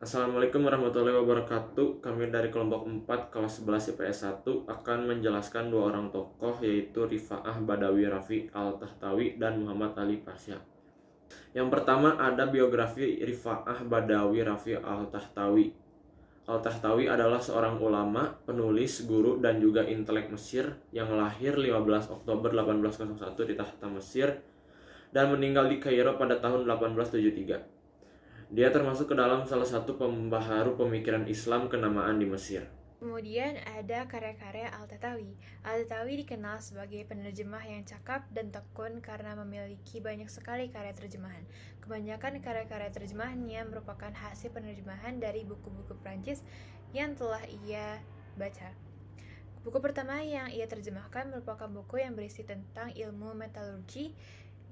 Assalamualaikum warahmatullahi wabarakatuh. Kami dari kelompok 4 kelas 11 IPS 1 akan menjelaskan dua orang tokoh, yaitu Rifa'ah Badawi Rafi Al-Tahtawi dan Muhammad Ali Pasha. Yang pertama ada biografi Rifa'ah Badawi Rafi Al-Tahtawi. Al-Tahtawi adalah seorang ulama, penulis, guru, dan juga intelek Mesir yang lahir 15 Oktober 1801 di Tahta Mesir dan meninggal di Kairo pada tahun 1873. Dia termasuk ke dalam salah satu pembaharu pemikiran Islam kenamaan di Mesir. Kemudian ada karya-karya Al-Tahtawi. Al-Tahtawi dikenal sebagai penerjemah yang cakap dan tekun karena memiliki banyak sekali karya terjemahan. Kebanyakan karya-karya terjemahannya merupakan hasil penerjemahan dari buku-buku Prancis yang telah ia baca. Buku pertama yang ia terjemahkan merupakan buku yang berisi tentang ilmu metalurgi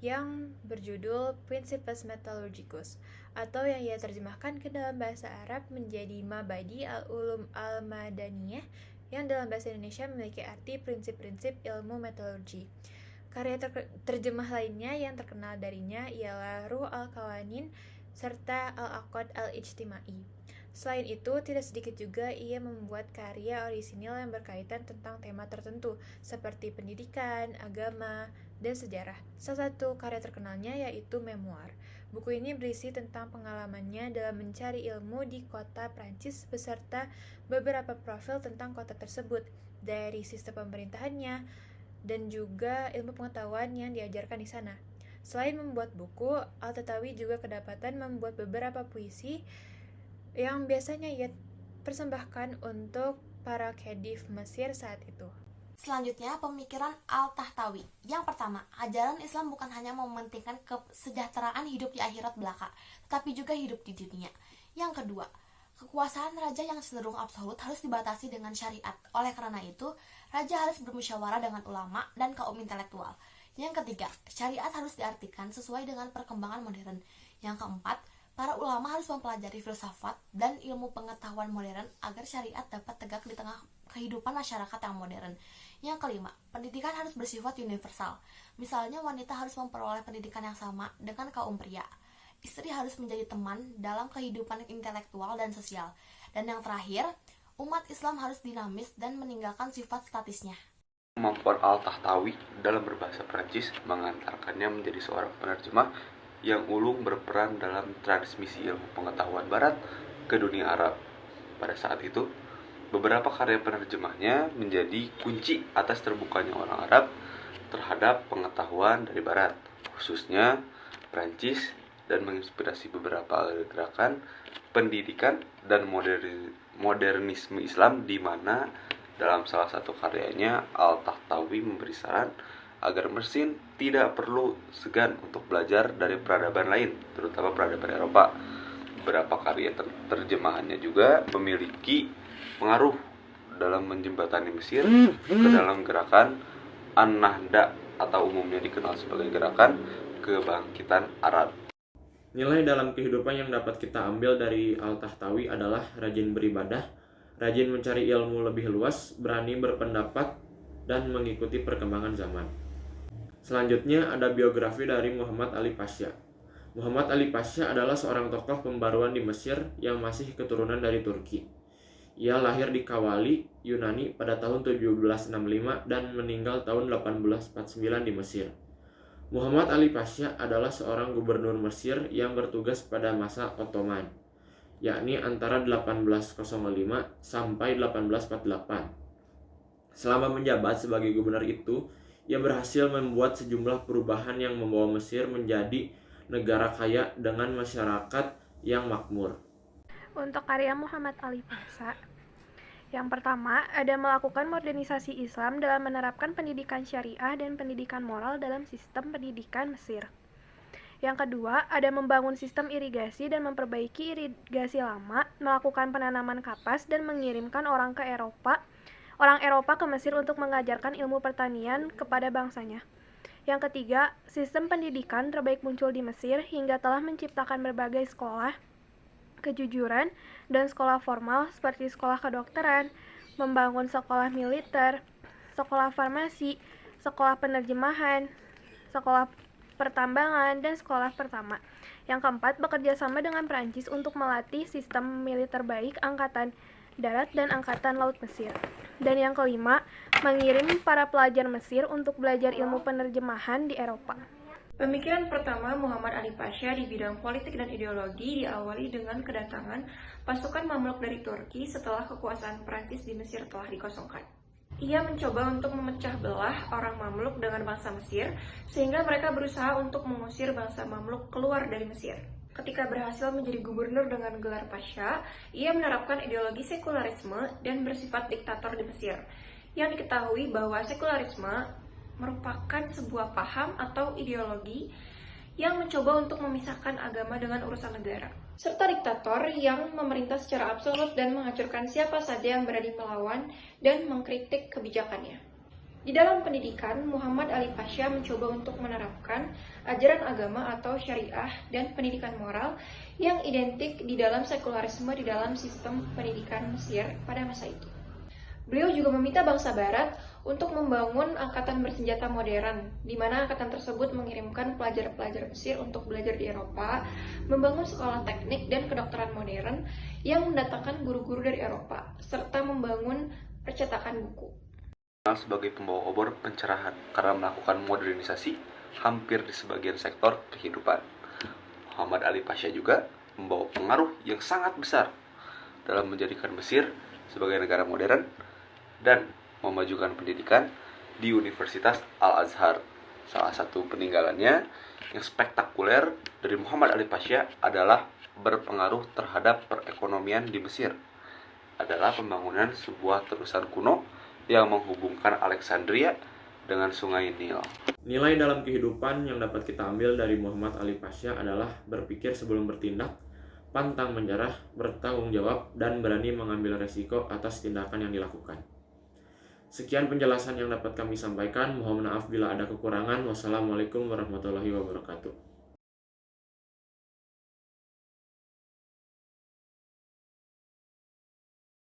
yang berjudul Principes Metallurgicus, atau yang ia terjemahkan ke dalam bahasa Arab menjadi Mabadi al-Ulum al-Madaniyah, yang dalam bahasa Indonesia memiliki arti prinsip-prinsip ilmu metalurgi. Karya terjemah lainnya yang terkenal darinya ialah Ruh al-Qawanin serta Al-Aqd al-Ijtimai. Selain itu, tidak sedikit juga ia membuat karya orisinil yang berkaitan tentang tema tertentu, seperti pendidikan, agama, dan sejarah. Salah satu karya terkenalnya yaitu Memoir. Buku ini berisi tentang pengalamannya dalam mencari ilmu di kota Prancis beserta beberapa profil tentang kota tersebut, dari sistem pemerintahannya dan juga ilmu pengetahuan yang diajarkan di sana. Selain membuat buku, Al-Tahtawi juga kedapatan membuat beberapa puisi yang biasanya ia persembahkan untuk para khedif Mesir saat itu. Selanjutnya, pemikiran Al-Tahtawi. Yang pertama, ajaran Islam bukan hanya mementingkan kesejahteraan hidup di akhirat belaka, tetapi juga hidup di dunia. Yang kedua, kekuasaan raja yang cenderung absolut harus dibatasi dengan syariat. Oleh karena itu, raja harus bermusyawarah dengan ulama dan kaum intelektual. Yang ketiga, syariat harus diartikan sesuai dengan perkembangan modern. Yang keempat, para ulama harus mempelajari filsafat dan ilmu pengetahuan modern agar syariat dapat tegak di tengah kehidupan masyarakat yang modern. Yang kelima, pendidikan harus bersifat universal. Misalnya, wanita harus memperoleh pendidikan yang sama dengan kaum pria. Istri harus menjadi teman dalam kehidupan intelektual dan sosial. Dan yang terakhir, umat Islam harus dinamis dan meninggalkan sifat statisnya. Kemampuan Al-Tahtawi dalam berbahasa Prancis mengantarkannya menjadi seorang penerjemah yang ulung berperan dalam transmisi ilmu pengetahuan Barat ke dunia Arab. Pada saat itu, beberapa karya penerjemahnya menjadi kunci atas terbukanya orang Arab terhadap pengetahuan dari Barat, khususnya Prancis, dan menginspirasi beberapa gerakan pendidikan dan modernisme Islam, di mana dalam salah satu karyanya Al-Tahtawi memberi saran agar mesin tidak perlu segan untuk belajar dari peradaban lain, terutama peradaban Eropa. Beberapa karya terjemahannya juga memiliki pengaruh dalam menjembatani Mesir ke dalam gerakan An-Nahda, atau umumnya dikenal sebagai gerakan kebangkitan Arab. Nilai dalam kehidupan yang dapat kita ambil dari Al-Tahtawi adalah rajin beribadah, rajin mencari ilmu lebih luas, berani berpendapat, dan mengikuti perkembangan zaman. Selanjutnya ada biografi dari Muhammad Ali Pasha. Muhammad Ali Pasha adalah seorang tokoh pembaruan di Mesir yang masih keturunan dari Turki. Ia lahir di Kawali, Yunani pada tahun 1765 dan meninggal tahun 1849 di Mesir. Muhammad Ali Pasha adalah seorang gubernur Mesir yang bertugas pada masa Ottoman, yakni antara 1805 sampai 1848. Selama menjabat sebagai gubernur itu, ia berhasil membuat sejumlah perubahan yang membawa Mesir menjadi negara kaya dengan masyarakat yang makmur. Untuk karya Muhammad Ali Pasha, yang pertama ada melakukan modernisasi Islam dalam menerapkan pendidikan syariah dan pendidikan moral dalam sistem pendidikan Mesir. Yang kedua, ada membangun sistem irigasi dan memperbaiki irigasi lama, melakukan penanaman kapas dan mengirimkan orang Eropa ke Mesir untuk mengajarkan ilmu pertanian kepada bangsanya. Yang ketiga, sistem pendidikan terbaik muncul di Mesir hingga telah menciptakan berbagai sekolah kejujuran dan sekolah formal seperti sekolah kedokteran, membangun sekolah militer, sekolah farmasi, sekolah penerjemahan, sekolah pertambangan, dan sekolah pertama. Yang keempat, bekerja sama dengan Prancis untuk melatih sistem militer baik Angkatan Darat dan Angkatan Laut Mesir. Dan yang kelima, mengirim para pelajar Mesir untuk belajar ilmu penerjemahan di Eropa. Pemikiran pertama Muhammad Ali Pasha di bidang politik dan ideologi diawali dengan kedatangan pasukan Mamluk dari Turki setelah kekuasaan Prancis di Mesir telah dikosongkan. Ia mencoba untuk memecah belah orang Mamluk dengan bangsa Mesir, sehingga mereka berusaha untuk mengusir bangsa Mamluk keluar dari Mesir. Ketika berhasil menjadi gubernur dengan gelar Pasha, ia menerapkan ideologi sekularisme dan bersifat diktator di Mesir. Yang diketahui bahwa sekularisme merupakan sebuah paham atau ideologi yang mencoba untuk memisahkan agama dengan urusan negara, serta diktator yang memerintah secara absolut dan menghancurkan siapa saja yang berani melawan dan mengkritik kebijakannya. Di dalam pendidikan, Muhammad Ali Pasha mencoba untuk menerapkan ajaran agama atau syariah dan pendidikan moral yang identik di dalam sekularisme di dalam sistem pendidikan Mesir pada masa itu. Beliau juga meminta bangsa Barat untuk membangun angkatan bersenjata modern, di mana angkatan tersebut mengirimkan pelajar-pelajar Mesir untuk belajar di Eropa, membangun sekolah teknik dan kedokteran modern yang mendatangkan guru-guru dari Eropa, serta membangun percetakan buku. Sebagai pembawa obor pencerahan karena melakukan modernisasi hampir di sebagian sektor kehidupan. Muhammad Ali Pasha juga membawa pengaruh yang sangat besar dalam menjadikan Mesir sebagai negara modern dan memajukan pendidikan di Universitas Al-Azhar. Salah satu peninggalannya yang spektakuler dari Muhammad Ali Pasha adalah berpengaruh terhadap perekonomian di Mesir. Adalah pembangunan sebuah terusan kuno yang menghubungkan Alexandria dengan Sungai Nil. Nilai dalam kehidupan yang dapat kita ambil dari Muhammad Ali Pasha adalah berpikir sebelum bertindak, pantang menyerah, bertanggung jawab, dan berani mengambil resiko atas tindakan yang dilakukan. Sekian penjelasan yang dapat kami sampaikan. Mohon maaf bila ada kekurangan. Wassalamualaikum warahmatullahi wabarakatuh.